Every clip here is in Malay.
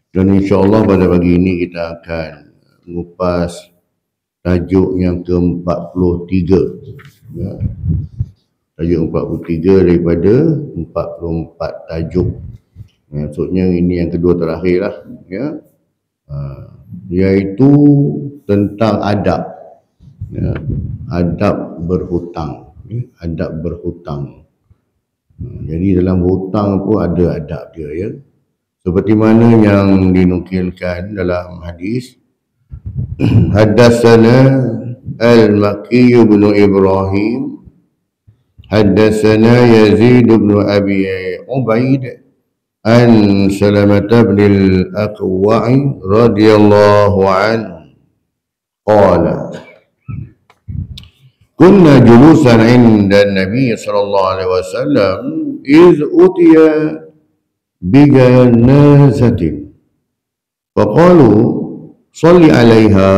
Dan insyaAllah pada pagi ini kita akan mengupas tajuk yang ke-43. Ya. Tajuk 43 daripada 44 tajuk. Maksudnya ini yang kedua terakhir lah. Ya. Iaitu tentang adab. Ya. Adab berhutang. Ya. Adab berhutang. Jadi dalam hutang pun ada adab dia, ya. Seperti mana yang dinukilkan dalam hadis. Haddatsana Al-Makki bin Ibrahim, haddatsana Yazid bin Abi Ubaid an Salamah bin Al-Aqwa'i radhiyallahu anhu qala kunna julusan 'inda an-nabiy sallallahu alaihi wasallam iz utiya بجنازة فقالوا صل عليها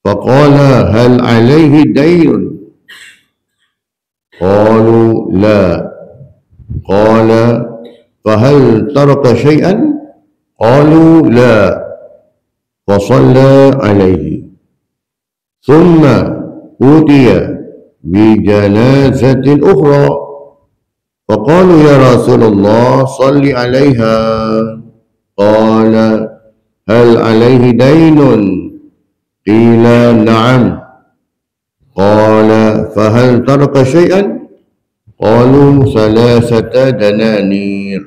فقال هل عليه دين قالوا لا قال فهل ترك شيئا قالوا لا فصلى عليه ثم أوتي بجنازة أخرى فقالوا يا رسول الله صل عليها قال هل عليه دين قيل نعم قال فهل ترك شيئا قالوا 3 دنانير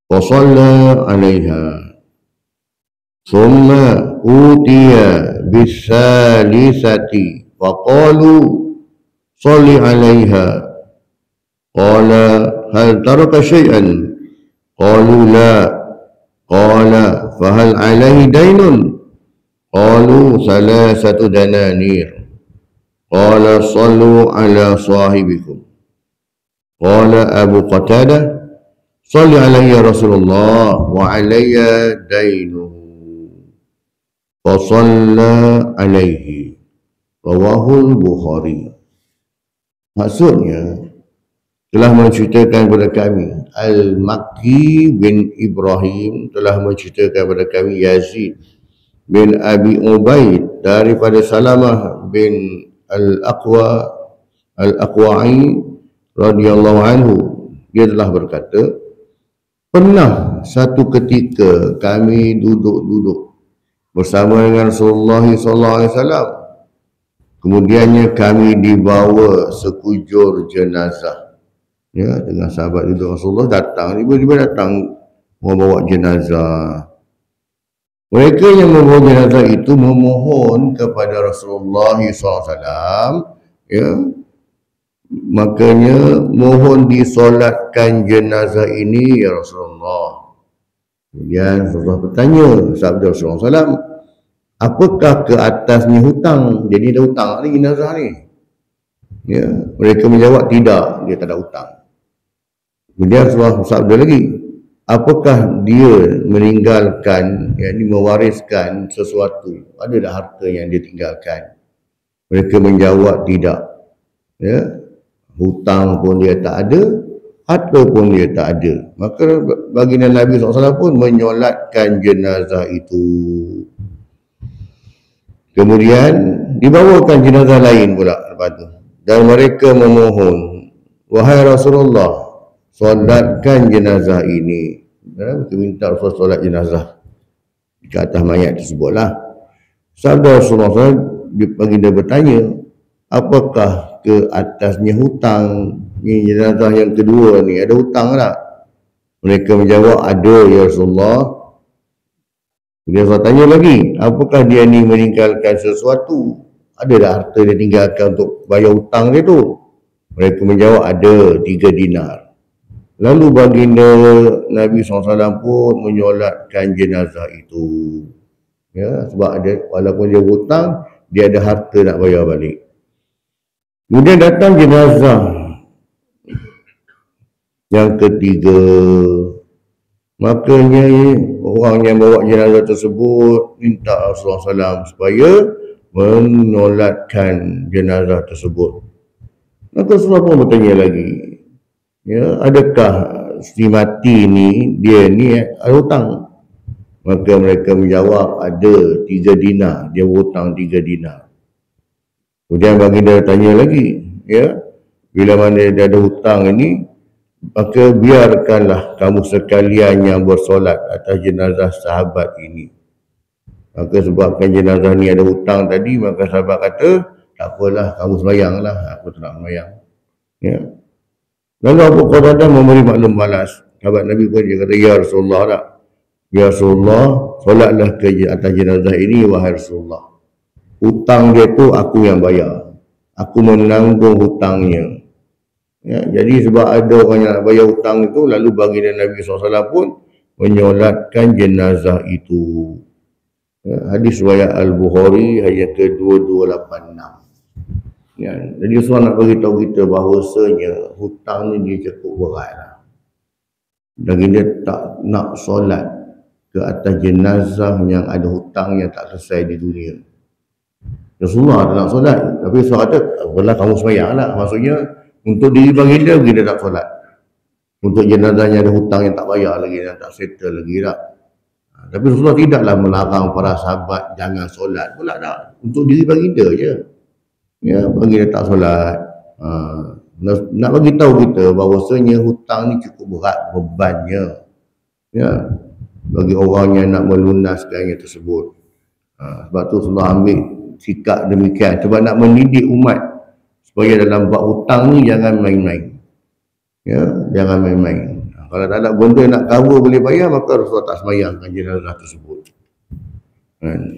فصلى عليها ثم أوتي بالثالثة فقالوا صل عليها قال هل ترك شيئا قالوا لا قال فهل عليه دين قالوا 3 دنانير قال صلوا على صاحبكم قال أبو قتادة صل علي يا رسول الله وعلي دينه فصلى عليه رواه البخاري. Maksudnya telah menceritakan kepada kami Al-Makki bin Ibrahim telah menceritakan kepada kami Yazid bin Abi Ubaid daripada Salamah bin Al-Aqwa'i radhiyallahu anhu. Dia telah berkata, pernah satu ketika kami duduk-duduk bersama dengan Rasulullah SAW. Kemudiannya kami dibawa sekujur jenazah. Ya, dengan sahabat itu Rasulullah datang, tiba-tiba datang membawa jenazah. Mereka yang membawa jenazah itu memohon kepada Rasulullah SAW, ya, makanya mohon disolatkan jenazah ini ya Rasulullah. Kemudian Rasulullah bertanya, sabda Rasulullah SAW, apakah ke atasnya hutang? Jadi ada hutang ni jenazah ni. Ya, mereka menjawab tidak, dia tak ada hutang. Kemudian Rasulullah sabda lagi, apakah dia meninggalkan, yakni mewariskan sesuatu? Ada tak harta yang dia tinggalkan? Mereka menjawab tidak. Ya, hutang pun dia tak ada, harta pun dia tak ada. Maka baginda Nabi SAW pun menyolatkan jenazah itu. Kemudian dibawakan jenazah lain pula lepas tu. Dan mereka memohon, wahai Rasulullah, solatkan jenazah ini. Mereka minta Rasulullah solat jenazah ke atas mayat tersebutlah. Sabda Rasulullah SAW, baginda bertanya, apakah ke atasnya hutang? Ni jenazah yang kedua ni, ada hutang tak? Mereka menjawab, ada ya Rasulullah. Dia tanya lagi, apakah dia ni meninggalkan sesuatu? Ada tak harta dia tinggalkan untuk bayar hutang dia tu? Mereka menjawab, ada 3 dinar. Lalu baginda Nabi SAW pun menyolatkan jenazah itu. Ya, sebab dia, walaupun dia hutang, dia ada harta nak bayar balik. Kemudian datang jenazah yang ketiga. Makanya orang yang bawa jenazah tersebut minta Rasulullah SAW supaya menyolatkan jenazah tersebut. Maka Rasulullah pun bertanya lagi, ya, adakah si mati ni, dia ni ada hutang. Maka mereka menjawab ada 3 dinar, dia hutang 3 dinar. Kemudian baginda tanya lagi, ya, bila mana dia ada hutang ini, maka biarkanlah kamu sekalian yang bersolat atas jenazah sahabat ini. Maka sebabkan jenazah ni ada hutang tadi, maka sahabat kata, tak apalah, kamu sembahyanglah, aku tak nak sembahyang. Ya. Lalu Abu Qatadah memberi maklum balas. Sahabat Nabi pun dia kata, ya Rasulullah tak? Ya Rasulullah, solatlah ke atas jenazah ini, wahai Rasulullah. Hutang dia tu aku yang bayar. Aku menanggung hutangnya. Ya, jadi sebab ada orang yang nak bayar hutang itu, lalu baginda Nabi SAW pun menyolatkan jenazah itu. Ya, hadis riwayat Al-Bukhari ayat ke-2286. Ya, jadi Rasulullah nak beritahu kita bahawasanya hutang ni dia cukup berat lah. Baginda tak nak solat ke atas jenazah yang ada hutang yang tak selesai di dunia. Rasulullah tak nak solat, tapi Rasulullah kata, apalah kamu sembahyang lah. Maksudnya untuk diri baginda tak solat. Untuk jenazahnya ada hutang yang tak bayar lagi, yang tak settle lagi tak. Tapi Rasulullah tidaklah melarang para sahabat jangan solat pula tak. Untuk diri baginda je. Ya, baginda tak solat. Nak bagi tahu kita bahawasanya hutang ni cukup berat bebannya. Ya, bagi orang yang nak melunaskannya tersebut. Sebab tu Rasulullah ambil sikap demikian sebab nak mendidik umat supaya dalam bab hutang ni jangan main-main. Ya, jangan main-main. Kalau tak ada benda nak cover boleh bayar, maka Rasulullah tak sembahyangkan jenazah tersebut.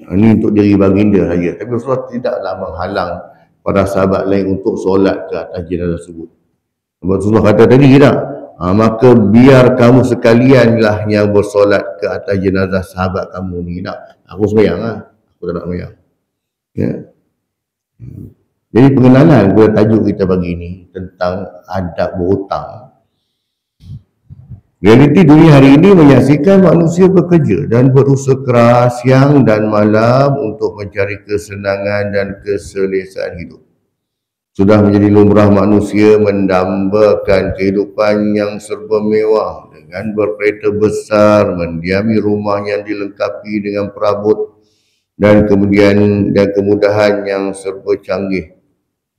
Ini untuk diri baginda saja. Tapi Rasulullah tidaklah menghalang para sahabat lain untuk solat ke atas jenazah tersebut. Sebab Rasulullah kata tadi tak, maka biar kamu sekalianlah yang bersolat ke atas jenazah sahabat kamu ni. Tak, aku sembahyang lah. Aku tak nak sembahyang. Ya. Jadi pengenalan kepada tajuk kita pagi ni tentang adab berhutang. Realiti dunia hari ini menyaksikan manusia bekerja dan berusaha keras siang dan malam untuk mencari kesenangan dan keselesaan hidup. Sudah menjadi lumrah manusia mendambakan kehidupan yang serba mewah dengan berkereta besar, mendiami rumah yang dilengkapi dengan perabot dan kemudahan yang serba canggih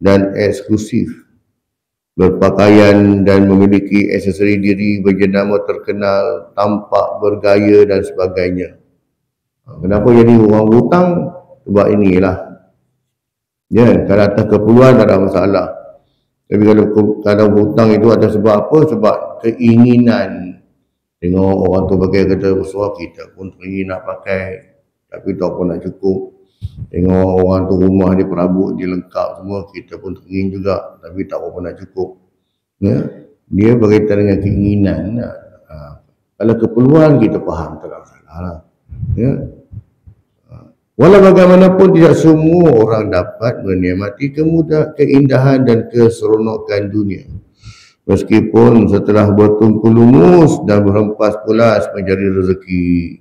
dan eksklusif, berpakaian dan memiliki aksesori diri berjenama terkenal, tampak bergaya dan sebagainya. Kenapa jadi orang hutang? Sebab inilah. Ya, kalau atas keperluan tak ada masalah. Tapi kalau hutang itu ada sebab apa? Sebab keinginan. Tengok orang tu pakai kereta besar, kita pun teringin nak pakai, tapi tak pun nak cukup. Tengok orang tu rumah dia perabot, dia lengkap semua, kita pun teringin juga, tapi tak apa nak cukup. Ya, dia berkaitan dengan keinginan. Kalau keperluan kita faham, tak ada masalah lah. Ya. Walau bagaimanapun tidak semua orang dapat menikmati keindahan dan keseronokan dunia. Meskipun setelah bertungku lumus dan berhempas pulas mencari rezeki.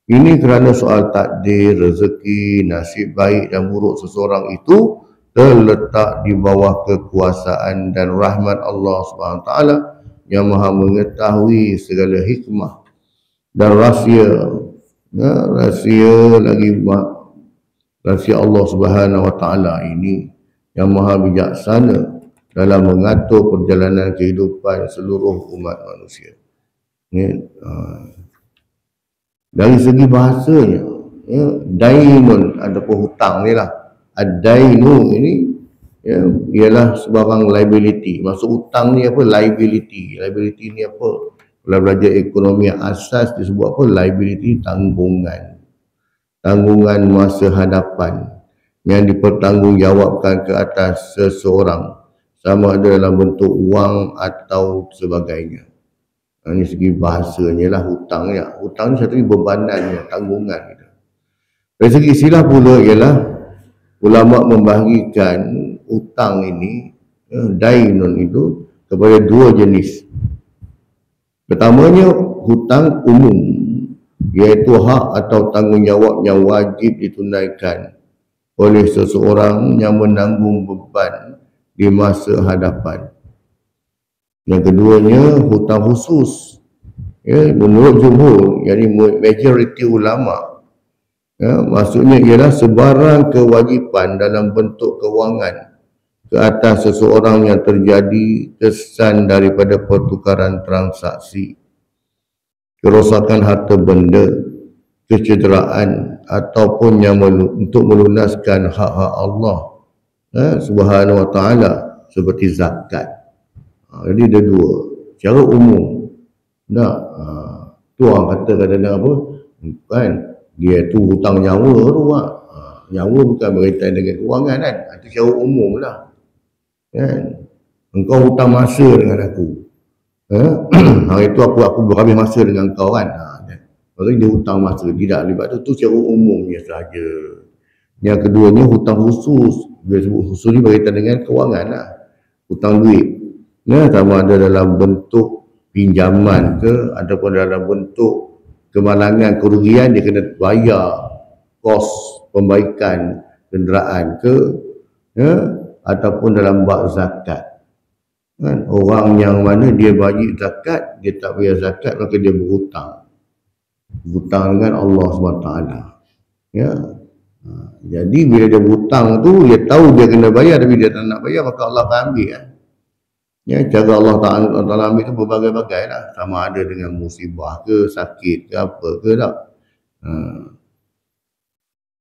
Ini kerana soal takdir, rezeki, nasib baik dan buruk seseorang itu terletak di bawah kekuasaan dan rahmat Allah SWT yang maha mengetahui segala hikmah dan rahsia. Ya, rahsia Allah SWT ini yang maha bijaksana dalam mengatur perjalanan kehidupan seluruh umat manusia. Ya, dari segi bahasanya, ya, dainun ataupun hutang ni lah. Ad-dainu ini ya, ialah sebarang liability. Maksud hutang ni apa? Liability. Liability ni apa? Kalau belajar ekonomi asas disebut apa? Liability, tanggungan. Tanggungan masa hadapan yang dipertanggungjawabkan ke atas seseorang, sama ada dalam bentuk wang atau sebagainya. Ini segi bahasanya lah hutang ya. Hutang ni satu bebanannya, tanggungan kita. Dari segi istilah pula ialah ulama membahagikan hutang ini, dainun itu kepada dua jenis. Pertamanya hutang umum, iaitu hak atau tanggungjawab yang wajib ditunaikan oleh seseorang yang menanggung beban di masa hadapan. Yang keduanya hutang khusus. Ya, menurut jumhur, yakni majoriti ulama, ya, maksudnya ialah sebarang kewajipan dalam bentuk kewangan ke atas seseorang yang terjadi kesan daripada pertukaran transaksi, kerosakan harta benda, kecederaan, ataupun yang untuk melunaskan hak-hak Allah Subhanahu wa ta'ala, seperti zakat. Jadi ada dua secara umum. Tu orang kata kadang-kadang apa kan, dia tu hutang nyawa tu nyawa bukan berkaitan dengan kewangan kan, itu secara umum lah kan. Engkau hutang masa dengan aku, hari tu aku berhabis masa dengan kau kan, Lepas dia hutang masa, tidak libat tu secara umumnya sahaja. Yang keduanya hutang khusus. Dia sebut khusus ni berkaitan dengan kewangan lah. Hutang duit, sama ada dalam bentuk pinjaman ke ataupun dalam bentuk kemalangan, kerugian, dia kena bayar kos pembaikan kenderaan ke, ataupun dalam bab zakat kan. Orang yang mana dia bagi zakat, dia tak bayar zakat, maka dia berhutang dengan Allah SWT, ya. Jadi bila dia berhutang tu, dia tahu dia kena bayar tapi dia tak nak bayar, maka Allah akan ambil kan. Ya, cara Allah Ta'ala ambil tu berbagai-bagai lah. Sama ada dengan musibah ke, sakit ke, apa ke tak.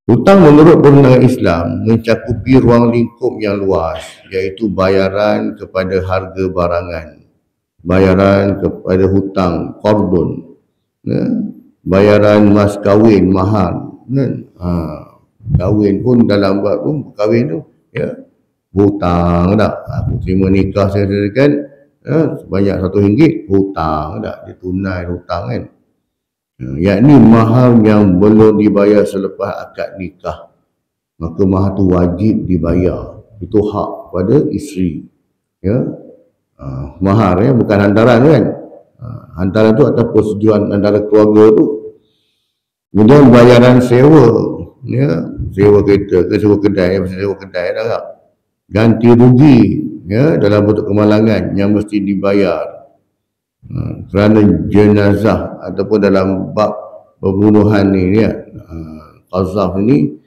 Hutang menurut pandangan Islam mencakupi ruang lingkup yang luas, iaitu bayaran kepada harga barangan, bayaran kepada hutang, qardun, bayaran mas kahwin, mahar, kahwin pun dalam bab pun kahwin tu, ya, hutang tak. Aku terima nikah saya kan, sebanyak RM1, hutang tak, dia tunai hutang kan. Yakni mahar yang belum dibayar selepas akad nikah, maka mahar tu wajib dibayar. Itu hak pada isteri, ya. Mahar ya, bukan hantaran kan. Hantaran tu atas persetujuan antara keluarga tu. Kemudian bayaran sewa, ya, sewa kereta ke sewa kedai, sewa kedai dah tak. Ganti rugi, ya, dalam bentuk kemalangan yang mesti dibayar kerana jenazah ataupun dalam bab pembunuhan ni, ya, qazaf ni,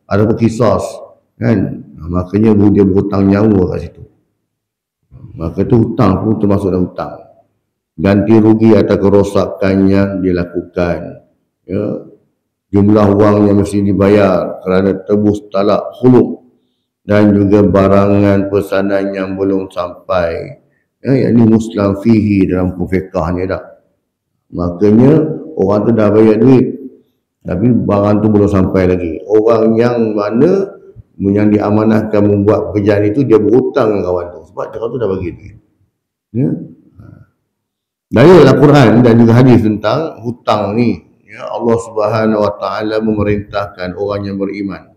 ataupun qisas kan, makanya dia berhutang nyawa kat situ, maka tu hutang pun termasuk dalam hutang. Ganti rugi atas kerosakan yang dilakukan, ya, jumlah wang yang mesti dibayar kerana tebus talak khuluk, dan juga barangan pesanan yang belum sampai, ya, yakni muslam fihi dalam fiqahnya tak. Makanya orang tu dah bayar duit tapi barang tu belum sampai lagi. Orang yang mana yang diamanahkan membuat pekerjaan itu, dia berhutang dengan kawan tu sebab kawan tu dah bagi duit, ya. Dari Al-Quran dan juga hadis tentang hutang ni, ya, Allah Subhanahu wa ta'ala memerintahkan orang yang beriman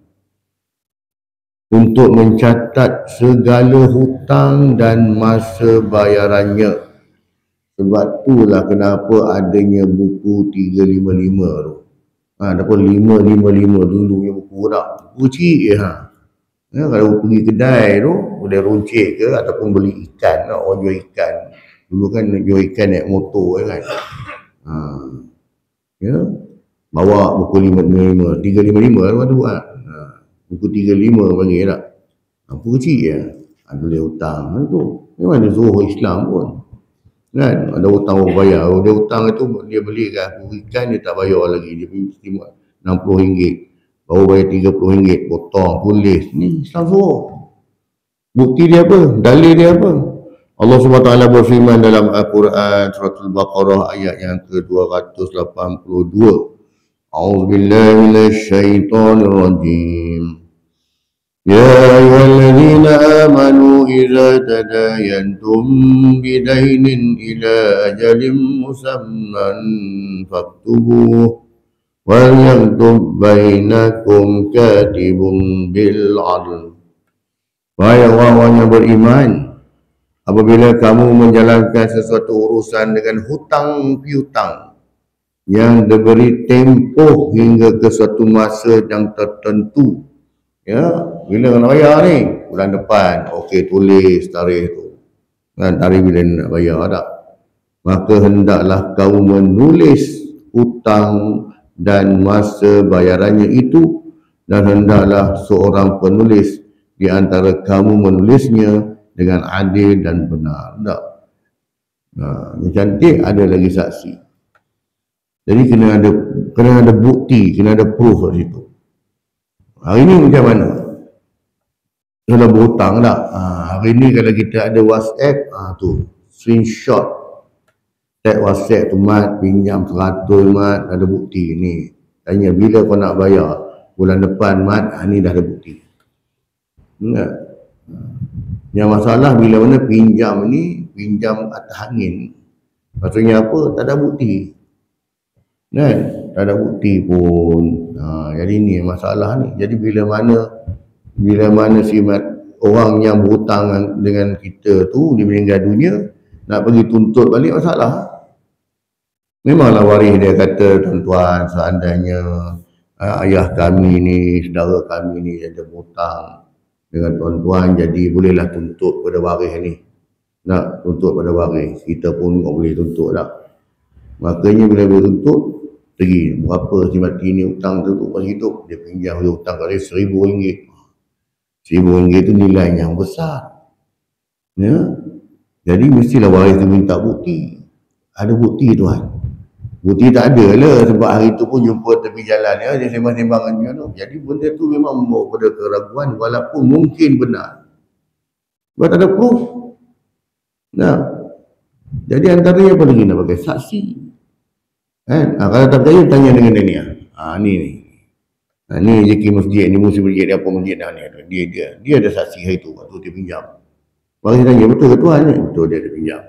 untuk mencatat segala hutang dan masa bayarannya. Sebab itulah kenapa adanya buku 355 tu. Ataupun 555 dulunya buku tak. Buku kecil ya, kalau pergi kedai tu, boleh runcit ke ataupun beli ikan, orang jual ikan. Dulu kan jual ikan naik motor kan. Ya, bawa buku 555, 355 lepas tu kan. Buku 35 panggil tak. Buku kecil je. Boleh hutang tu. Memang ada suruh Islam pun. Kan, ada hutang orang bayar. Dia hutang itu, dia beli kat aku ikan, dia tak bayar lagi. Dia mesti RM60. Baru bayar RM30. Potong, tulis. Ni Islam suruh. Bukti dia apa? Dalil dia apa? Allah SWT berfirman dalam Al-Quran Surah Al-Baqarah ayat yang ke-282. A'udzubillahi minasyaitonirrajim. Ya ayyuhalladzina amanu idza tadayantum bidainin ila ajalin musamman faktubuh wal yaktub bainakum katibun bil 'adl. Wahai orang-orang yang beriman, apabila kamu menjalankan sesuatu urusan dengan hutang piutang yang diberi tempoh hingga ke suatu masa yang tertentu, ya, bila nak bayar ni bulan depan, okey, tulis tarikh tu, Kan tarikh bila nak bayar tak. Maka hendaklah kamu menulis hutang dan masa bayarannya itu, dan hendaklah seorang penulis di antara kamu menulisnya dengan adil dan benar. Tak? Yang cantik ada lagi saksi. Jadi kena ada bukti, kena ada proof kat situ. Hari ni macam mana? Kalau berhutang tak? Hari ni kalau kita ada WhatsApp, tu screenshot tag WhatsApp tu, Mat pinjam 100 Mat, ada bukti ni. Tanya bila kau nak bayar? Bulan depan Mat, ni dah ada bukti. Enggak. Yang masalah bila mana pinjam ni, pinjam atas angin. Maksudnya apa? Tak ada bukti. Kan? Tak ada bukti pun. Jadi ni masalah ni. Jadi bila mana si orang yang berhutang dengan kita tu, dia meninggal dunia, nak pergi tuntut balik masalah. Memanglah waris dia kata, tuan-tuan, seandainya ayah kami ni, saudara kami ni ada berhutang dengan tuan-tuan, jadi bolehlah tuntut pada waris ni. Nak tuntut pada waris, kita pun tak boleh tuntut tak. Makanya bila boleh tuntut, pergi berapa si mati ni hutang tu pas hidup, dia pinjam dia hutang kat dia RM1,000. RM1,000 tu nilai yang besar. Ya? Jadi mestilah waris tu minta bukti. Ada bukti tuan. Bukti tak ada lah, sebab hari tu pun jumpa tepi jalan ya, dia sembang-sembang dengan dia tu. Jadi benda tu memang membawa pada keraguan walaupun mungkin benar. Sebab tak ada proof. Nah. Jadi antaranya apa lagi nak pakai? Saksi. Kan? Kalau tak percaya tanya dengan dia ni. Ni rezeki masjid, ni musim masjid dia, apa masjid dah ni. Dia ada saksi hari tu, waktu dia pinjam. Baru dia tanya, betul ke tuan ni? Betul, dia ada pinjam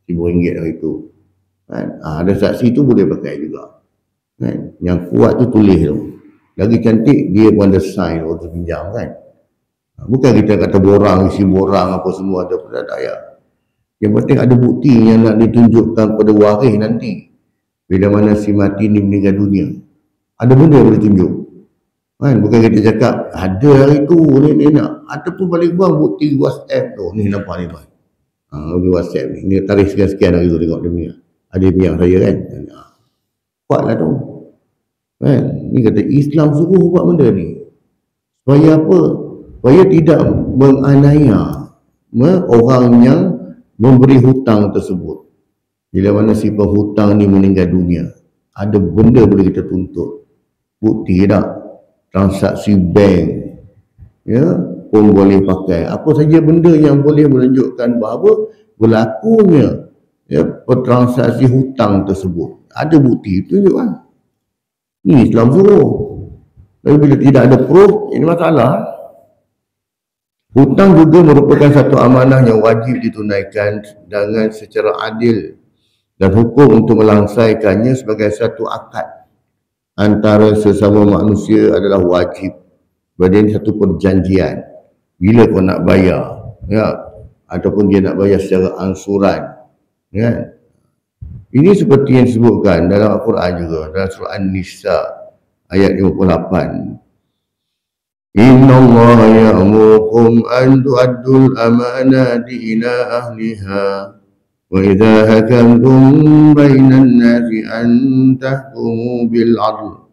RM1,000 hari tu. Kan? Ada saksi tu boleh pakai juga. Kan? Yang kuat tu tulis tu. Lagi cantik dia pun ada sign waktu pinjam kan. Bukan kita kata borang, isi borang apa semua ada pada daya. Yang penting ada bukti yang nak ditunjukkan pada waris nanti. Bila mana si mati ni meninggal dunia. Ada benda yang boleh tunjuk. Kan? Bukan kita cakap ada hari tu ni nak. Ataupun balik buang bukti WhatsApp tu. Ni nampak ni tuan. WhatsApp ni. Ni tarikh sekian-sekian hari tu tengok dia punya. Ada yang saya kan. Kuatlah tu. Kan? Ni kata Islam suruh buat benda ni. Supaya apa? Supaya tidak menganiaya orang yang memberi hutang tersebut. Bila mana si penghutang ni meninggal dunia, ada benda boleh kita tuntut. Bukti tak? Transaksi bank. Ya, pun boleh pakai. Apa saja benda yang boleh menunjukkan bahawa berlakunya transaksi hutang tersebut. Ada bukti itu juga. Ni Islam suruh. Tapi bila tidak ada proof, ini masalah. Hutang juga merupakan satu amanah yang wajib ditunaikan dengan secara adil, dan hukum untuk melangsaikannya sebagai satu akad antara sesama manusia adalah wajib. Berarti satu perjanjian. Bila kau nak bayar, ya, ataupun dia nak bayar secara angsuran. Ya. Ini seperti yang disebutkan dalam Al-Quran juga, dalam surah An-Nisa ayat 58. Inna Allah ya'murukum an tu'addul amanati ila ahliha wa idha hakamtum bainan nasi an tahkumu bil adl.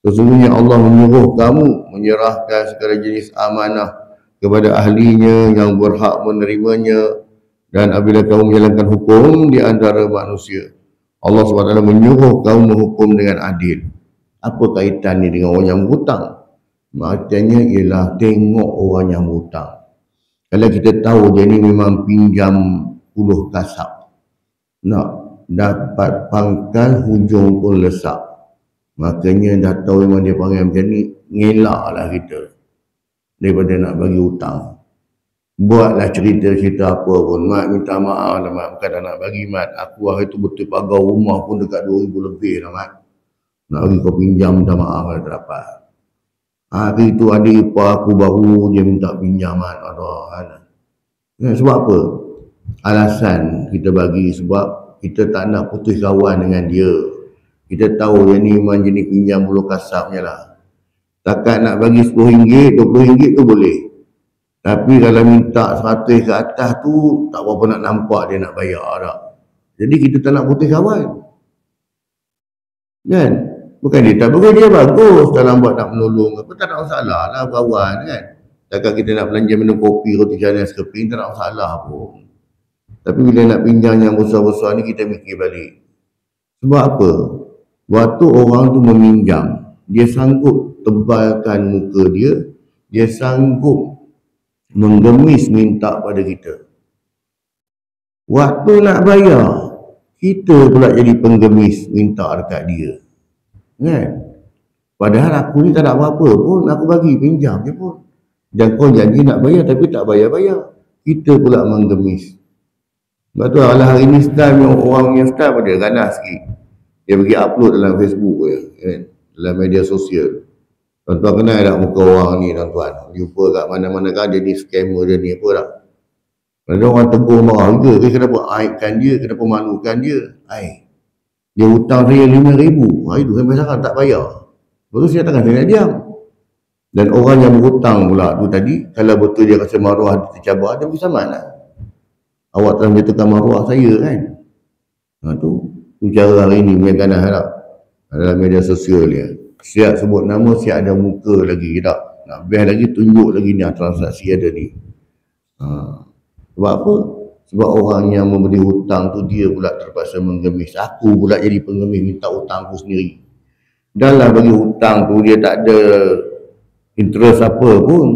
Sesungguhnya Allah menyuruh kamu menyerahkan segala jenis amanah kepada ahlinya yang berhak menerimanya. Dan apabila kamu menjalankan hukum di antara manusia, Allah SWT menyuruh kamu menghukum dengan adil. Apa kaitannya dengan orang yang berhutang? Maksudnya ialah tengok orang yang berhutang. Kalau kita tahu dia ni memang pinjam puluh kasab, nak dapat pangkal hujung pun lesak, makanya dah tahu memang dia panggil macam ni, ngelaklah kita daripada nak bagi hutang. Buatlah cerita-cerita apa pun. Mat minta maaf lah Mat, bukan tak nak bagi Mat. Aku hari tu betul pagar rumah pun dekat 2,000 lebih lah Mat. Nak bagi kau pinjam, minta maaf lah tak dapat. Hari tu adik ipar aku baru dia minta pinjam Mat. Sebab apa? Alasan kita bagi sebab kita tak nak putus kawan dengan dia. Kita tahu dia ni memang jenis pinjam bulu kasapnya lah. Takat nak bagi RM10, RM20 tu boleh. Tapi kalau minta 100 ke atas tu, tak berapa nak nampak dia nak bayar tak. Jadi kita tak nak putus kawan. Kan? Bukan dia tak bagus, dia bagus dalam buat nak menolong. Apa tak ada masalah lah kawan kan. Takkan kita nak belanja minum kopi, roti canai, sekeping, tak ada masalah pun. Tapi bila nak pinjam yang besar-besar ni, kita mikir balik. Sebab apa? Waktu orang tu meminjam, dia sanggup tebalkan muka dia, dia sanggup menggemis minta pada kita. Waktu nak bayar, kita pula jadi penggemis minta dekat dia. Kan? Padahal aku ni tak ada apa-apa pun, aku bagi pinjam je pun. Dan kau janji nak bayar tapi tak bayar-bayar. Kita pula menggemis. Sebab tu ala hari ni style yang orang punya style pada ganas sikit. Dia pergi upload dalam Facebook je, kan? Dalam media sosial. Tuan-tuan kenal tak muka orang ni tuan-tuan? Jumpa kat mana-mana kan dia ni scammer dia ni apa tak? Ada orang tegur marah juga, kenapa aibkan dia, kenapa malukan dia? Dia hutang saya 5,000. Itu sampai sekarang tak bayar. Lepas tu saya takkan saya nak diam. Dan orang yang berhutang pula tu tadi, kalau betul dia rasa maruah dia tercabar, dia pergi saman lah. Awak telah menjatuhkan maruah saya kan. Tu cara hari ni punya ganas tak? Dalam media sosial dia. Siap sebut nama, siap ada muka lagi tak? Nak best lagi, tunjuk lagi ni transaksi ada ni. Sebab apa? Sebab orang yang memberi hutang tu dia pula terpaksa menggemis. Aku pula jadi pengemis minta hutang aku sendiri. Dalam bagi hutang tu dia tak ada interest apa pun.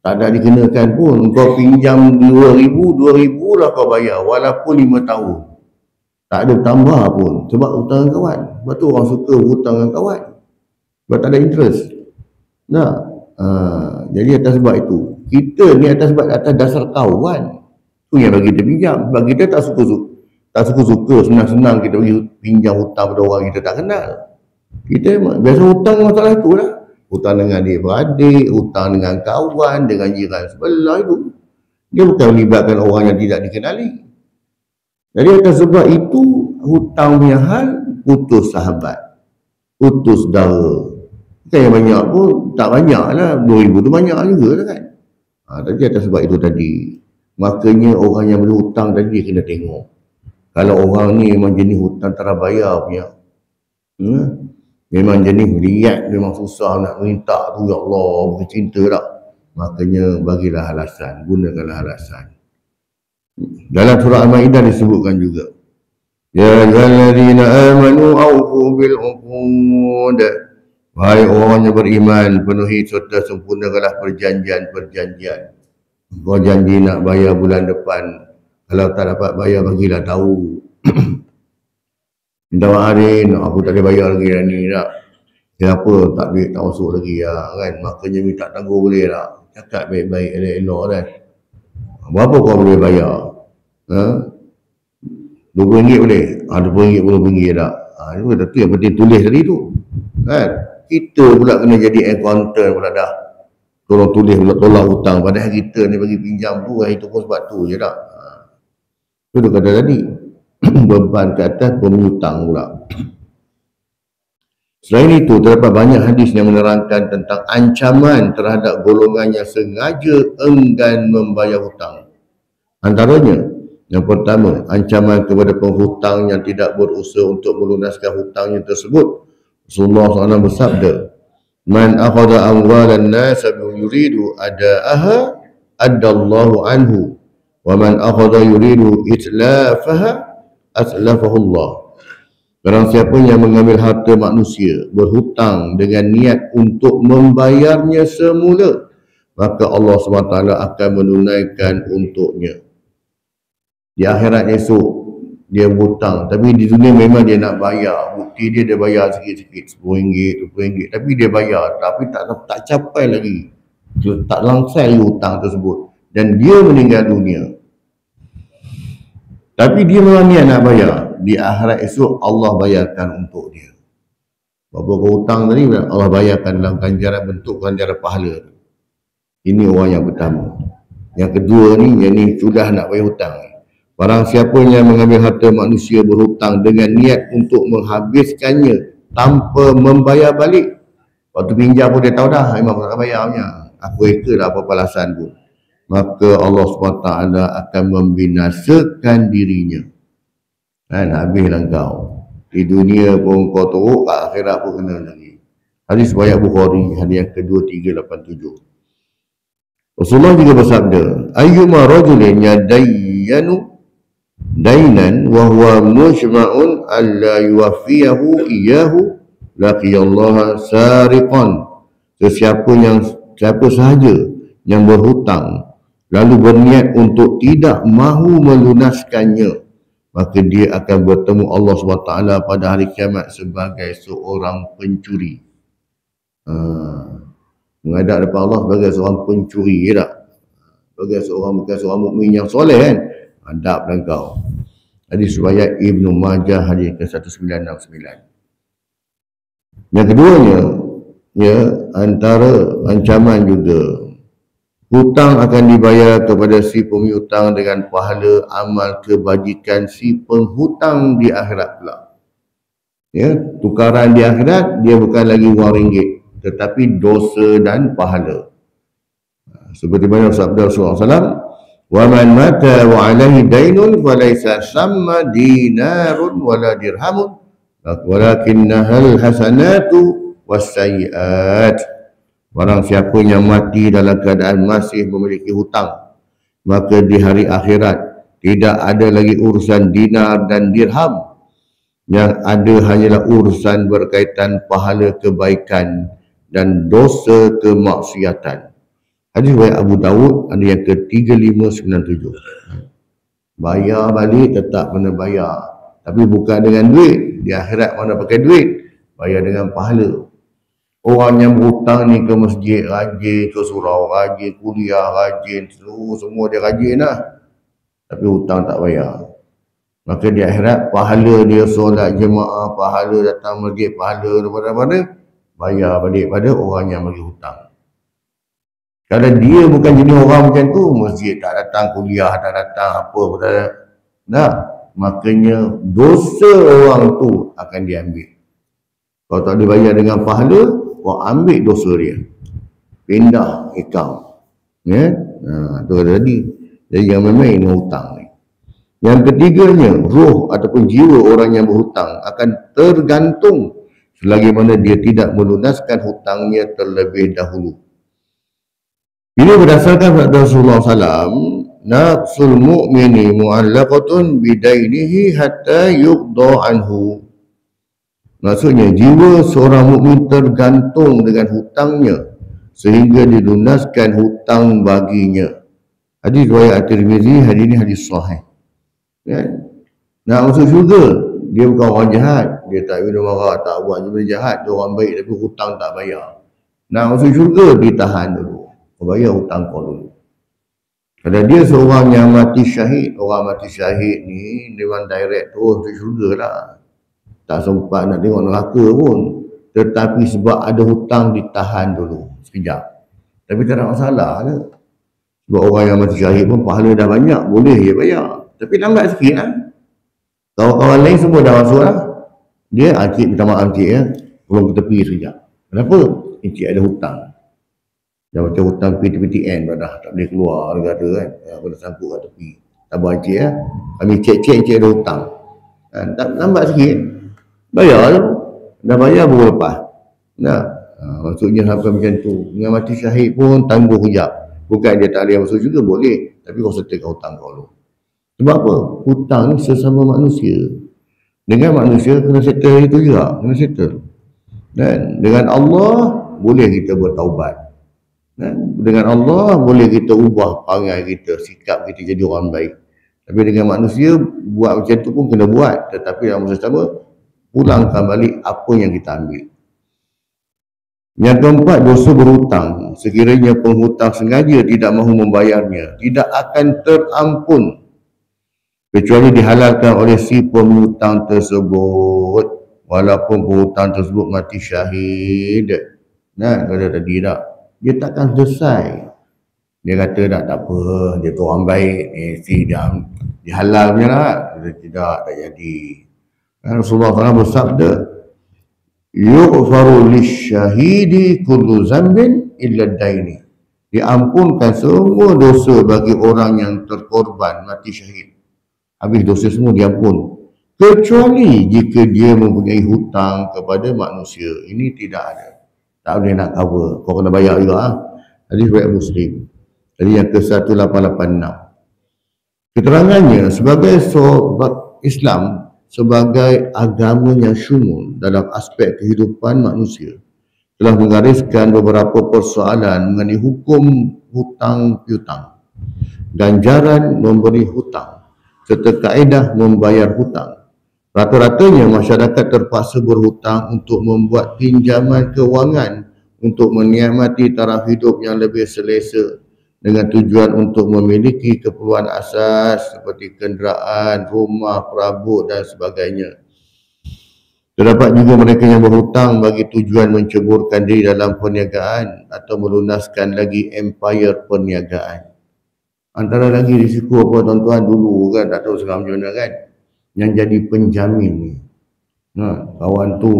Tak ada dikenakan pun. Kau pinjam 2,000 lah kau bayar. Walaupun 5 tahun. Tak ada tambah pun. Sebab hutang dengan kawan. Sebab tu orang suka hutang dengan kawan. Sebab tak ada interest. Nah, jadi atas sebab itu. Kita ni atas dasar kawan. Tu yang bagi kita pinjam. Sebab kita tak suka-suka senang-senang kita bagi pinjam hutang pada orang kita tak kenal. Kita biasa hutang masalah tu lah. Hutang dengan adik-beradik, hutang dengan kawan, dengan jiran sebelah itu. Dia bukan melibatkan orang yang tidak dikenali. Jadi atas sebab itu, hutang punya hal, putus sahabat, putus saudara. Bukan yang banyak pun, tak banyak lah. 2,000 tu banyak juga lah kan. Tadi atas sebab itu tadi. Makanya orang yang berhutang tadi dia kena tengok. Kalau orang ni memang jenis hutang terbayar punya. Memang jenis liat, memang susah nak minta tu, ya Allah, bercinta tak. Makanya bagilah alasan, gunakanlah alasan. Dalam surah Al-Ma'idah disebutkan juga. Ya ayyuhallazina amanu awfu bil uqud. Wahai orang yang beriman, penuhi serta sempurnakanlah perjanjian-perjanjian. Kau janji nak bayar bulan depan, kalau tak dapat bayar bagilah tahu. Minta maaf Arin, aku tak boleh bayar lagi dah ni tak. Kenapa tak duit tak masuk lagi lah kan. Makanya minta tangguh boleh tak. Cakap baik-baik elok-elok kan. Berapa kau boleh bayar? RM20 boleh? RM20 tak. Itu yang penting tulis tadi tu. Kan? Kita pula kena jadi accountant pula dah. Tolong tulis pula tolak hutang. Padahal kita ni bagi pinjam tu, itu pun sebab tu je tak. Itu dia kata tadi. Beban ke atas pemihutang pula. Selain itu, terdapat banyak hadis yang menerangkan tentang ancaman terhadap golongan yang sengaja enggan membayar hutang. Antaranya, yang pertama, ancaman kepada penghutang yang tidak berusaha untuk melunaskan hutangnya tersebut. Rasulullah SAW bersabda, Man akhadha amwalan nas yuridu ada'aha addallahu anhu, wa man akhadha yuridu itlafaha aslafahullah. Barang siapa yang mengambil harta manusia berhutang dengan niat untuk membayarnya semula, maka Allah SWT akan menunaikan untuknya. Di akhirat esok dia berhutang, tapi di dunia memang dia nak bayar. Bukti dia bayar sikit-sikit, RM10, RM20, tapi dia bayar, tapi tak capai lagi, tak langsai hutang tersebut, dan dia meninggal dunia. Tapi dia memang niat nak bayar. Di akhirat esok Allah bayarkan untuk dia. Berapa hutang tadi Allah bayarkan dalam ganjaran, bentuk ganjaran pahala. Ini orang yang pertama. Yang kedua ni, yang ni sudah nak bayar hutang. Barang siapa yang mengambil harta manusia berhutang dengan niat untuk menghabiskannya tanpa membayar balik. Waktu pinjam pun dia tahu dah, memang tak bayarnya. Aku reka lah apa-apa alasan pun. maka Allah SWT akan membinasakan dirinya. Habislah kau. Di dunia pun kau teruk, kat akhirat pun kena lagi. Hadis riwayat Bukhari, hadis yang ke-2387. Rasulullah juga bersabda, ayyuma rajulin yadayyanu dainan wa huwa mujma'un alla yuwaffiyahu iyyahu laqiyallaha sariqan. Siapa sahaja yang berhutang lalu berniat untuk tidak mahu melunaskannya, maka dia akan bertemu Allah SWT pada hari kiamat sebagai seorang pencuri. Menghadap depan Allah sebagai seorang pencuri, ya tak? Sebagai bukan seorang mukmin yang soleh kan? Hadap dan kau. Hadis riwayat Ibnu Majah, hadis ke-1969. Yang keduanya, ya, antara ancaman juga, hutang akan dibayar kepada si pemiutang dengan pahala amal kebajikan si penghutang di akhirat pula. Ya, tukaran di akhirat dia bukan lagi wang ringgit, tetapi dosa dan pahala. Seperti mana sabda Rasulullah SAW, wa man mata wa alaihi dainun falaysa samma dinarun wala dirhamun walakinnahal hasanatu wassayiat. Barang siapa yang mati dalam keadaan masih memiliki hutang, maka di hari akhirat tidak ada lagi urusan dinar dan dirham. Yang ada hanyalah urusan berkaitan pahala kebaikan dan dosa kemaksiatan. Hadis riwayat Abu Dawud, ada yang ke-3597. Bayar balik tetap kena bayar, tapi bukan dengan duit. Di akhirat mana pakai duit, bayar dengan pahala. Orang yang berhutang ni ke masjid rajin, ke surau rajin, kuliah rajin, semua dia rajin lah, tapi hutang tak bayar. Maka di akhirat pahala dia solat jemaah, pahala datang masjid, pahala daripada bayar balik pada orang yang bagi hutang. Kalau dia bukan jenis orang macam tu, masjid tak datang, kuliah tak datang, apa pun tak ada, nah, makanya dosa orang tu akan diambil. Kalau tak dibayar dengan pahala, kau ambil dosa dia, pindah account, ya. Tu ada tadi. Jadi yang main hutang ni. Yang ketiganya, roh ataupun jiwa orang yang berhutang akan tergantung selagi mana dia tidak melunaskan hutangnya terlebih dahulu. Ini berdasarkan sabda Rasulullah SAW, nafsul mu'mini mu'allaqatun bidainihi hatta yuqda anhu. Maksudnya, jiwa seorang mukmin tergantung dengan hutangnya sehingga dilunaskan hutang baginya. Hadis riwayat At-Tirmizi, hadis ini hadis sahih. Ya? Nak masuk syurga, dia bukan orang jahat, dia tak minum arak, tak buat benda jahat, dia orang baik tapi hutang tak bayar. Nak masuk syurga, ditahan dulu, kau bayar hutang kau dulu. Kalau dia seorang yang mati syahid, orang mati syahid ni memang direct terus ke syurga lah, tak sempat nak tengok neraka pun, tetapi sebab ada hutang ditahan dulu sekejap. Tapi tak ada masalah lah, sebab orang yang mati syahid pun pahala dah banyak, boleh je bayar, tapi lambat sikit lah. Kawan-kawan lain semua dah masuk lah, dia cik minta maaf cik ya, tolong ke tepi sekejap. Kenapa? Cik ada hutang, dah macam hutang PTPTN dah tak boleh keluar negara kan, aku dah sangkut kat tepi. Sabar cik ya, kami cek-cek cik ada hutang, lambat sikit, bayar je, dah bayar baru lepas. Nah, maksudnya sampai macam tu. Dengan mati syahid pun tangguh kejap, bukan dia tak boleh masuk juga, boleh, tapi kau settlekan hutang kau dulu. Sebab apa? Hutang ni sesama manusia, dengan manusia kena settle itu juga, kena settle. Dan dengan Allah boleh kita bertaubat, dan dengan Allah boleh kita ubah perangai kita, sikap kita jadi orang baik. Tapi dengan manusia buat macam tu pun kena buat, tetapi dalam masa sama pulangkan balik apa yang kita ambil. Yang keempat, dosa berhutang. Sekiranya penghutang sengaja tidak mahu membayarnya, tidak akan terampun kecuali dihalalkan oleh si penghutang tersebut, walaupun penghutang tersebut mati syahid. Nah, kata tadi tak, dia takkan selesai. Dia kata tak apa, dia tu orang baik, si dia halal punya lah. Tidak, tak jadi. Rasulullah SAW bersabda, yughfaru lisyahidi kullu zambin illa daini. diampunkan semua dosa bagi orang yang terkorban mati syahid. Habis dosa semua diampun. Kecuali jika dia mempunyai hutang kepada manusia. Ini tidak ada. Tak boleh nak cover. Kau kena bayar juga. Hadis riwayat Muslim. Jadi yang ke-1886. Keterangannya sebagai Islam sebagai agama yang syumul dalam aspek kehidupan manusia telah menggariskan beberapa persoalan mengenai hukum hutang piutang, ganjaran memberi hutang serta kaedah membayar hutang. Rata-ratanya masyarakat terpaksa berhutang untuk membuat pinjaman kewangan untuk menikmati taraf hidup yang lebih selesa dengan tujuan untuk memiliki keperluan asas seperti kenderaan, rumah, perabot dan sebagainya. Terdapat juga mereka yang berhutang bagi tujuan menceburkan diri dalam perniagaan atau melunaskan lagi empire perniagaan. Antara lagi risiko apa tuan-tuan dulu kan, tak tahu sekarang macam mana kan, yang jadi penjamin ni. Kawan tu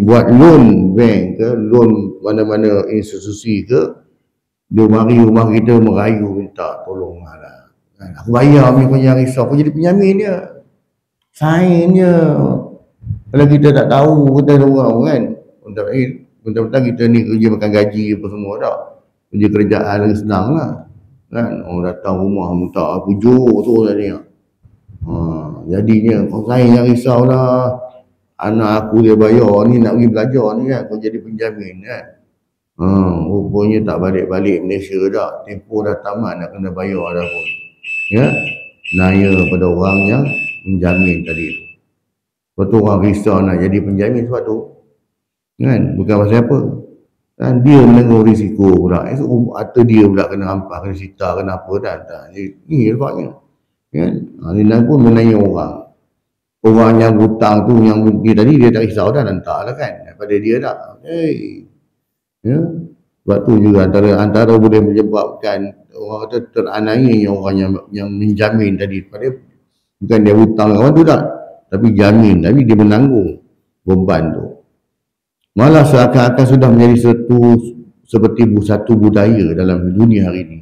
buat loan bank ke, loan mana-mana institusi ke, dia mari rumah kita merayu minta tolonglah. Aku bayar ni, kau jangan risau, aku jadi penjamin dia. Sign je. Kalau kita tak tahu, kita orang kan, bentar-bentar kita ni kerja makan gaji apa semua tak. Kerja kerjaan lagi senang lah. Kan, orang datang rumah minta pujuk tu tadi. Jadinya, kau sign jangan risau lah. Anak aku dia bayar ni, nak pergi belajar ni kan, kau jadi penjamin kan. Rupanya tak balik-balik Malaysia dah. Tempoh dah tamat nak kena bayar dah pun. Ya, naya pada orang yang menjamin tadi tu. Sebab tu orang risau nak jadi penjamin sebab tu. Kan, bukan pasal apa. Kan, dia menanggung risiko pula. Atau dia pula kena hampas, kena sita, kena apa dah. Ni sebabnya. Kan, dia pun menanya orang. Orang yang hutang tu, yang dia tadi, dia tak risau dah, nantak lah kan. Daripada dia dah. Ya. Sebab tu juga antara boleh menyebabkan orang kata teranainya orang yang menjamin tadi, pada bukan dia hutang kawan tu tak, tapi jamin, tapi dia menanggung beban tu. Malah seakan-akan sudah menjadi seperti satu budaya dalam dunia hari ini.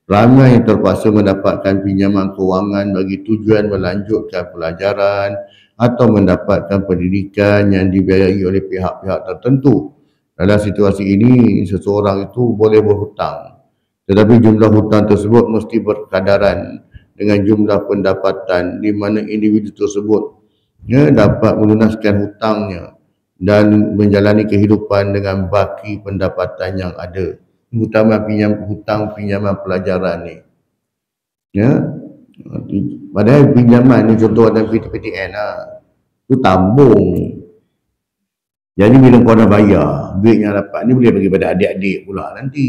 Ramai yang terpaksa mendapatkan pinjaman kewangan bagi tujuan melanjutkan pelajaran atau mendapatkan pendidikan yang dibiayai oleh pihak-pihak tertentu. Dalam situasi ini, seseorang itu boleh berhutang, tetapi jumlah hutang tersebut mesti berkadaran dengan jumlah pendapatan di mana individu tersebut dapat melunaskan hutangnya dan menjalani kehidupan dengan baki pendapatan yang ada. Utama pinjaman pelajaran ni. Ya. Padahal pinjaman ni contoh ada PTN tu tabung. Jadi bila kau dah bayar, duit yang dapat ni boleh bagi pada adik-adik pula nanti.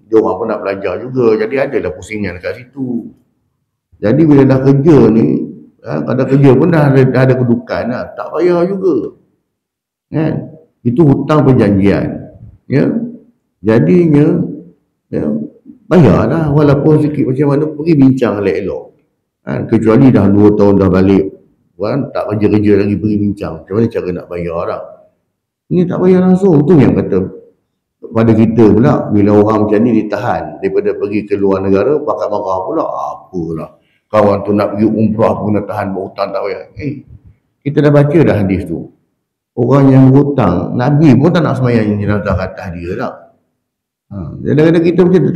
Dia orang pun nak belajar juga. Jadi adalah pusingan kat situ. Jadi bila dah kerja ni, kalau kerja pun dah ada kedudukan lah. Tak bayar juga. Kan? Itu hutang perjanjian. Ya. Jadinya, ya, bayarlah walaupun sikit macam mana, pergi bincang elok-elok. Kecuali dah 2 tahun dah balik. Kan? Tak kerja-kerja lagi, pergi bincang. Macam mana cara nak bayar lah. Ini tak bayar langsung. Tu yang kata pada kita pula, bila orang macam ni ditahan daripada pergi ke luar negara, pakat marah pula. Apalah, kawan tu nak pergi umrah pun nak tahan berhutang tak bayar. Kita dah baca dah hadis tu. Orang yang berhutang, Nabi pun tak nak semayang jenazah kat atas dia tak. Kadang-kadang kita macam tu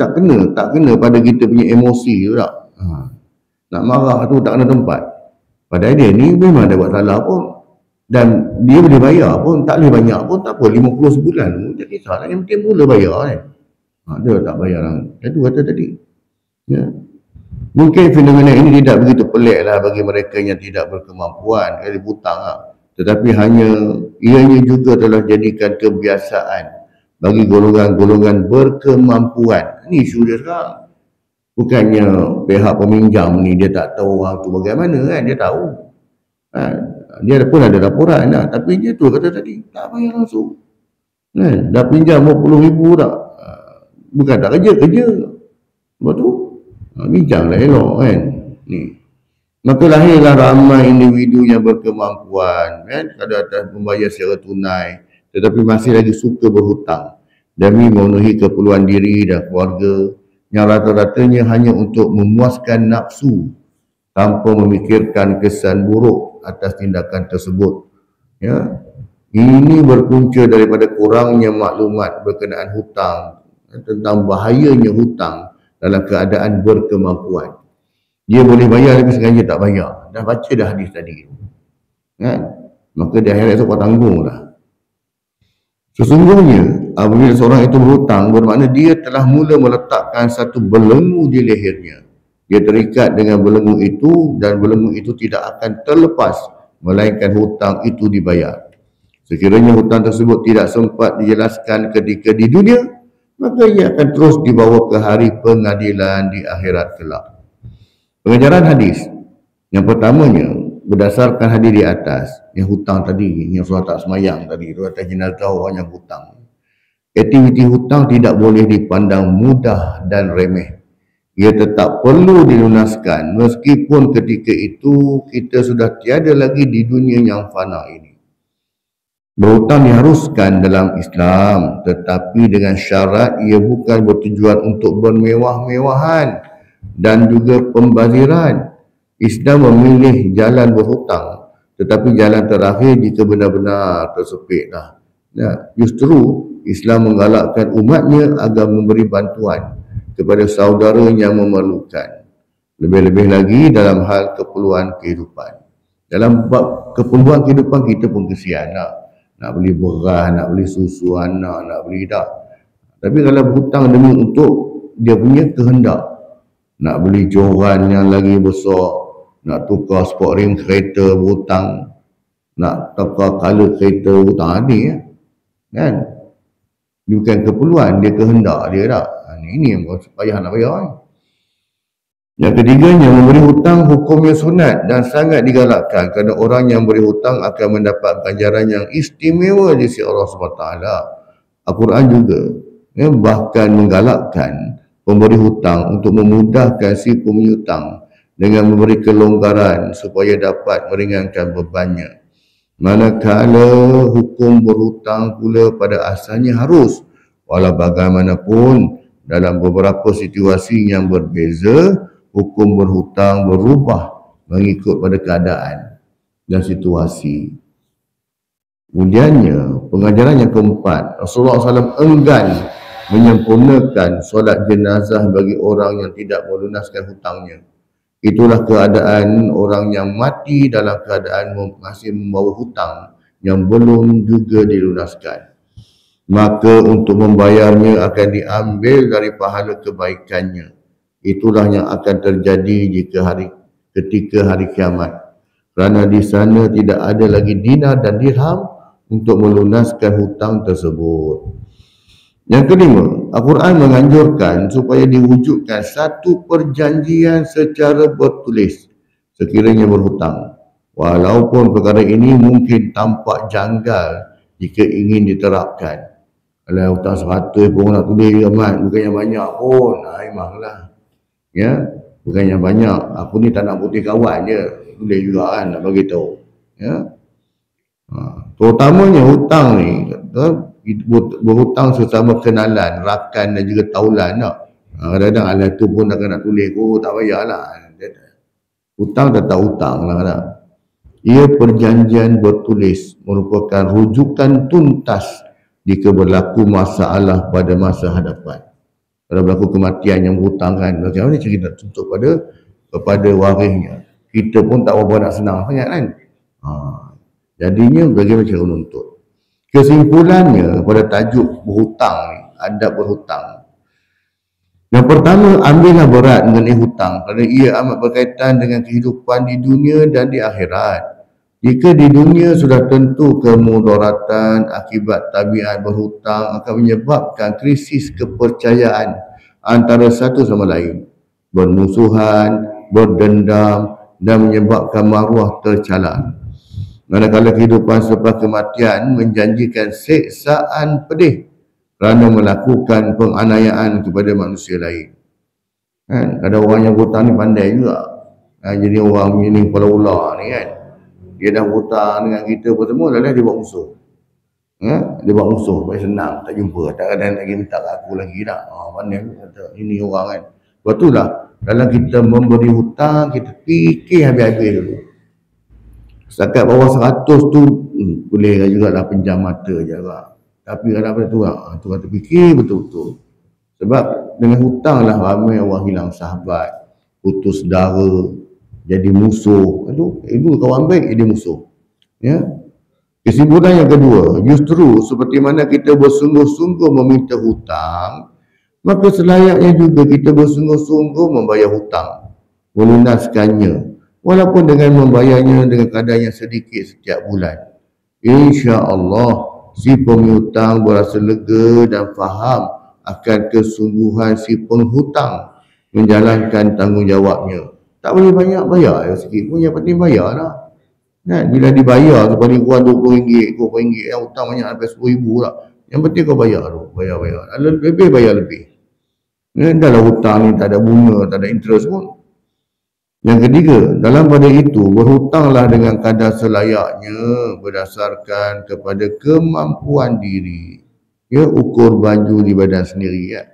tak kena pada kita punya emosi tu tak. Nak marah tu tak kena tempat. Padahal dia ni memang ada buat salah pun. Dan dia boleh bayar pun, tak boleh banyak pun, tak apa, 50 sebulan pun, tak kisahlah, yang penting mula bayar kan. Dia tak bayar lah. Itu kata tadi. Ya. Mungkin fenomena ini tidak begitu pelik lah bagi mereka yang tidak berkemampuan, kali hutang lah. Tetapi ianya juga telah jadikan kebiasaan bagi golongan-golongan berkemampuan. Ini isu dia sekarang. Bukannya pihak peminjam ni dia tak tahu orang tu bagaimana kan, dia tahu. Dia pun ada laporan lah, tapi dia tu kata tadi tak bayar langsung. Dah pinjam 50,000 tak. Bukan tak kerja. Lepas tu bincanglah elok kan. Ni. Maka lahirlah ramai individu yang berkemampuan kan, kadang-kadang membayar secara tunai tetapi masih lagi suka berhutang demi memenuhi keperluan diri dan keluarga yang rata-ratanya hanya untuk memuaskan nafsu tanpa memikirkan kesan buruk atas tindakan tersebut. Ya, ini berpunca daripada kurangnya maklumat berkenaan hutang, tentang bahayanya hutang dalam keadaan berkemampuan. Dia boleh bayar tapi sengaja tak bayar. Dah baca dah hadis tadi, kan? Maka di akhirat itu kau tanggung lah. Sesungguhnya apabila seorang itu berhutang, bermakna dia telah mula meletakkan satu belenggu di lehernya. Dia terikat dengan belenggu itu dan belenggu itu tidak akan terlepas melainkan hutang itu dibayar. Sekiranya hutang tersebut tidak sempat dijelaskan ketika di dunia, maka ia akan terus dibawa ke hari pengadilan di akhirat kelak. Pengajaran hadis yang pertamanya berdasarkan hadis di atas, yang hutang tadi, yang solat tak semayang tadi, tu atas jenazah orang yang hutang. Aktiviti hutang tidak boleh dipandang mudah dan remeh. Ia tetap perlu dilunaskan meskipun ketika itu kita sudah tiada lagi di dunia yang fana ini. Berhutang diharuskan dalam Islam, tetapi dengan syarat ia bukan bertujuan untuk bermewah-mewahan dan juga pembaziran. Islam memilih jalan berhutang, tetapi jalan terakhir jika benar-benar tersepit dah. Nah, justru Islam menggalakkan umatnya agar memberi bantuan kepada saudara yang memerlukan. Lebih-lebih lagi dalam hal keperluan kehidupan. Dalam bab keperluan kehidupan kita pun kesian nak beli beras, nak beli susu anak, nak beli tak. Tapi kalau berhutang demi untuk dia punya kehendak, nak beli joran yang lagi besar, nak tukar sport rim kereta berhutang, nak tukar color kereta berhutang, ni kan? Dia bukan keperluan, dia kehendak dia tak. Ini yang payah nak bayar. Yang ketiganya, memberi hutang hukumnya sunat dan sangat digalakkan kerana orang yang beri hutang akan mendapat ganjaran yang istimewa di sisi Allah SWT. Al-Quran juga bahkan menggalakkan pemberi hutang untuk memudahkan si pemberi hutang dengan memberi kelonggaran supaya dapat meringankan bebannya. Manakala hukum berhutang pula pada asalnya harus, walau bagaimanapun dalam beberapa situasi yang berbeza, hukum berhutang berubah mengikut pada keadaan dan situasi. Kemudiannya, pengajaran yang keempat, Rasulullah SAW enggan menyempurnakan solat jenazah bagi orang yang tidak melunaskan hutangnya. Itulah keadaan orang yang mati dalam keadaan masih membawa hutang yang belum juga dilunaskan. Maka untuk membayarnya akan diambil dari pahala kebaikannya. Itulah yang akan terjadi ketika hari kiamat. Kerana di sana tidak ada lagi dinar dan dirham untuk melunaskan hutang tersebut. Yang kelima, Al-Quran menganjurkan supaya diwujudkan satu perjanjian secara bertulis sekiranya berhutang. Walaupun perkara ini mungkin tampak janggal jika ingin diterapkan. Kalau hutang 100 pun nak tulis amat, bukan yang banyak pun. Memanglah. Ya, bukan yang banyak. Aku ni tak nak putih kawan je, tulis juga kan, nak bagi tahu. Ya, terutamanya hutang ni, berhutang sesama kenalan, rakan dan juga taulan tak. Kadang-kadang ala tu pun nak tulis, tak payahlah. Hutang tetap hutang lah kadang. Ia perjanjian bertulis merupakan rujukan tuntas jika berlaku masalah pada masa hadapan. Kalau berlaku kematian yang berhutang kan, macam mana kita nak tuntut kepada warisnya. Kita pun tak berapa nak senang sangat kan. Jadinya bagaimana cara menuntut. Kesimpulannya pada tajuk berhutang ni, adab berhutang. Yang pertama, ambillah berat mengenai hutang kerana ia amat berkaitan dengan kehidupan di dunia dan di akhirat. Jika di dunia sudah tentu kemudaratan akibat tabiat berhutang akan menyebabkan krisis kepercayaan antara satu sama lain, bermusuhan, berdendam dan menyebabkan maruah tercalar. Manakala kehidupan selepas kematian menjanjikan siksaan pedih kerana melakukan penganiayaan kepada manusia lain. Kan? Ada orang yang berhutang ni pandai juga. Jadi orang menyeling kepala ular ni kan. Dia dah hutang dengan kita apa semua, lalu dia buat musuh. Dia buat musuh, baik senang, tak jumpa, tak ada lagi minta aku lagi dah. Mana kata ini orang kan. Sebab tu lah, dalam kita memberi hutang, kita fikir habis-habis dulu. Setakat bawah 100 tu, boleh juga lah pinjam mata je lah. Tapi kalau apa tu lah, tu kata fikir betul-betul. Sebab dengan hutang lah ramai orang hilang sahabat, putus saudara, jadi musuh. Itu kawan baik jadi musuh. Ya. Kesimpulan yang kedua, justru seperti mana kita bersungguh-sungguh meminta hutang, maka selayaknya juga kita bersungguh-sungguh membayar hutang, melunaskannya, walaupun dengan membayarnya dengan kadar yang sedikit setiap bulan. InsyaAllah, si penghutang berasa lega dan faham akan kesungguhan si penghutang menjalankan tanggungjawabnya. Tak boleh banyak bayar sikit pun, yang penting bayar lah. Bila dibayar tu paling kurang RM20, RM20 yang hutang banyak sampai RM10,000 lah. Yang penting kau bayar tu, bayar. Lebih bayar lebih. Dalam hutang ni tak ada bunga, tak ada interest pun. Yang ketiga, dalam pada itu berhutanglah dengan kadar selayaknya berdasarkan kepada kemampuan diri. Ya, ukur baju di badan sendiri ya.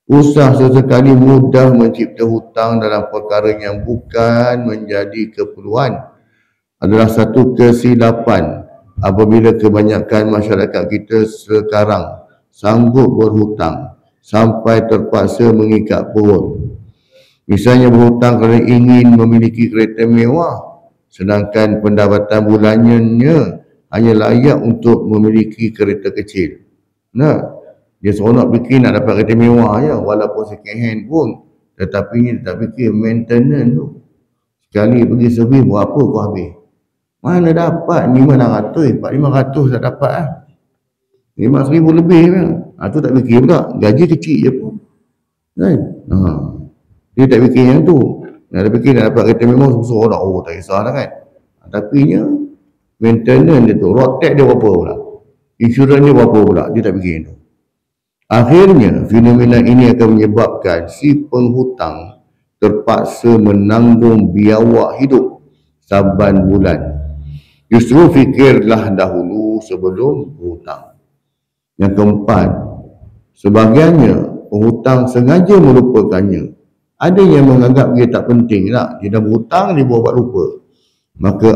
Usah sesekali mudah mencipta hutang dalam perkara yang bukan menjadi keperluan adalah satu kesilapan apabila kebanyakan masyarakat kita sekarang sanggup berhutang sampai terpaksa mengikat perut. Misalnya berhutang kerana ingin memiliki kereta mewah, sedangkan pendapatan bulannya hanya layak untuk memiliki kereta kecil. Dia seronok fikir nak dapat kereta mewah je, walaupun second hand pun, tetapi ni tak fikir maintenance tu. Sekali pergi servis berapa kau habis? Mana dapat 500, 400-500 tak dapat lah. 5,000 lebih kan. Tu tak fikir pula, gaji kecil je pun. Kan? Dia tak fikir yang tu. Dia fikir nak dapat kereta memang susah dah. Tak kisah lah kan. Tapi nya maintenance dia tu, road tax dia berapa pula, insurans dia berapa pula, dia tak fikir yang tu. Akhirnya fenomena ini akan menyebabkan si penghutang terpaksa menanggung biawak hidup saban bulan. Justru fikirlah dahulu sebelum berhutang. Yang keempat, sebahagiannya penghutang sengaja melupakannya. Ada yang menganggap dia tak penting lah. Dia dah berhutang, dia buat lupa. Maka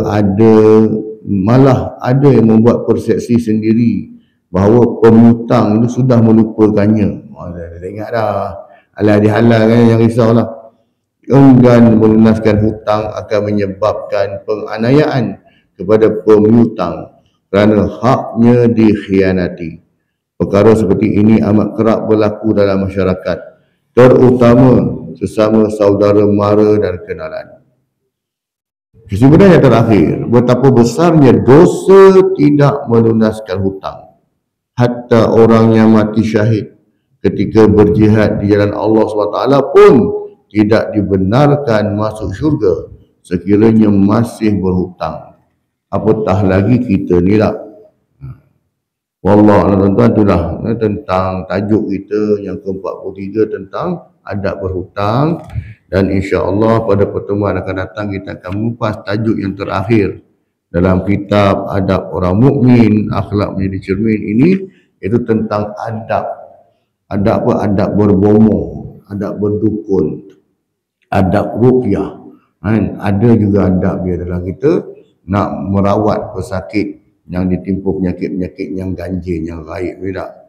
malah ada yang membuat persepsi sendiri bahawa penghutang itu sudah melupakannya. Dah ingat dah. Halal kan yang risau lah. Enggan melunaskan hutang akan menyebabkan penganiayaan kepada penghutang kerana haknya dikhianati. Perkara seperti ini amat kerap berlaku dalam masyarakat, terutama sesama saudara mara dan kenalan. Kesimpulan yang terakhir, betapa besarnya dosa tidak melunaskan hutang. Hatta orang yang mati syahid ketika berjihad di jalan Allah SWT pun tidak dibenarkan masuk syurga sekiranya masih berhutang. Apatah lagi kita ni lah. Wallah, tuan-tuan, itulah tentang tajuk kita yang ke-43 tentang adab berhutang. Dan insya-Allah pada pertemuan akan datang kita akan mengupas tajuk yang terakhir dalam kitab Adab Orang Mukmin, Akhlak Menjadi Cermin ini, itu tentang adab. Adab apa? Adab berbohong, adab berdukun, adab ruqyah. Ada juga adab dia dalam kita nak merawat pesakit yang ditimpa penyakit-penyakit yang ganjil, yang gaib, tidak.